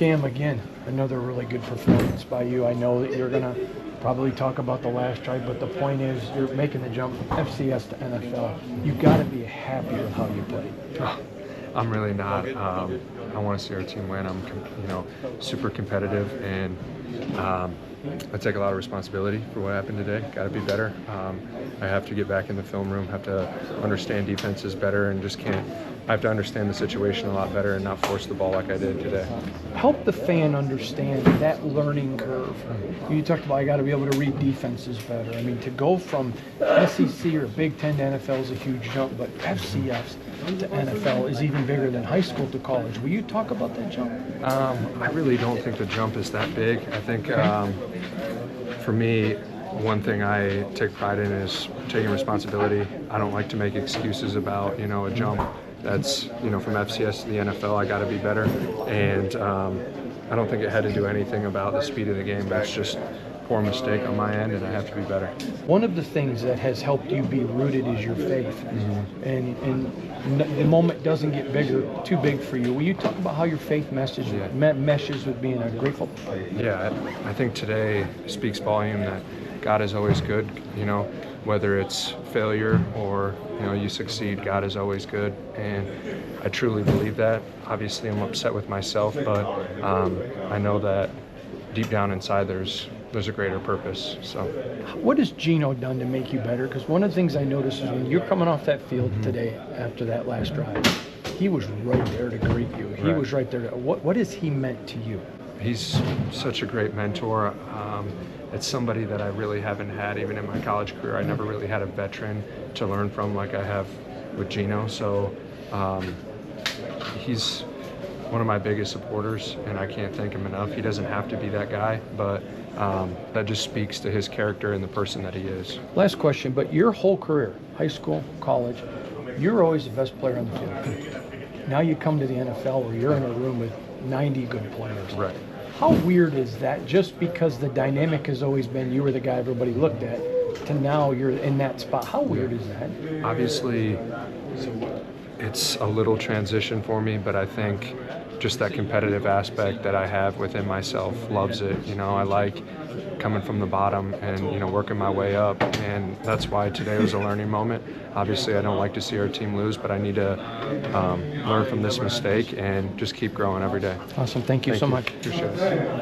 Cam, again, another really good performance by you. I know that you're going to probably talk about the last drive, but the point is you're making the jump from FCS to NFL. You've got to be happy with how you played. I'm really not. I want to see our team win. I'm, super competitive, and I take a lot of responsibility for what happened today. Got to be better. I have to get back in the film room, have to understand defenses better, and just can't. I have to understand the situation a lot better and not force the ball like I did today. Help the fan understand that learning curve. You talked about I got to be able to read defenses better. I mean, to go from SEC or Big Ten to NFL is a huge jump, but FCS to NFL is even bigger than high school to college. Will you talk about that jump? I really don't think the jump is that big. I think for me, one thing I take pride in is taking responsibility. I don't like to make excuses about, a jump that's, from FCS to the NFL. I got to be better. And I don't think it had to do anything about the speed of the game. That's just poor mistake on my end, and I have to be better. One of the things that has helped you be rooted is your faith. Mm-hmm. And the moment doesn't get too big for you. Will you talk about how your faith meshes with being a grateful player? Yeah, I think today speaks volume that God is always good, whether it's failure or, you succeed, God is always good. And I truly believe that. Obviously, I'm upset with myself, but I know that deep down inside there's a greater purpose. So, what has Gino done to make you better? Because one of the things I noticed is when you're coming off that field today after that last drive, he was right there to greet you. He was right there. What has he meant to you? He's such a great mentor. It's somebody that I really haven't had even in my college career. I never really had a veteran to learn from like I have with Gino. So he's one of my biggest supporters, and I can't thank him enough. He doesn't have to be that guy, but that just speaks to his character and the person that he is. Last question, but your whole career, high school, college, you're always the best player on the field. Now you come to the NFL where you're in a room with 90 good players. Right. How weird is that, just because the dynamic has always been you were the guy everybody looked at, to now you're in that spot? How weird is that? Obviously, it's a little transition for me, but I think just that competitive aspect that I have within myself loves it. I like coming from the bottom and, working my way up, and that's why today was a learning moment. Obviously, I don't like to see our team lose, but I need to learn from this mistake and just keep growing every day. Awesome. Thank you so much. Appreciate it.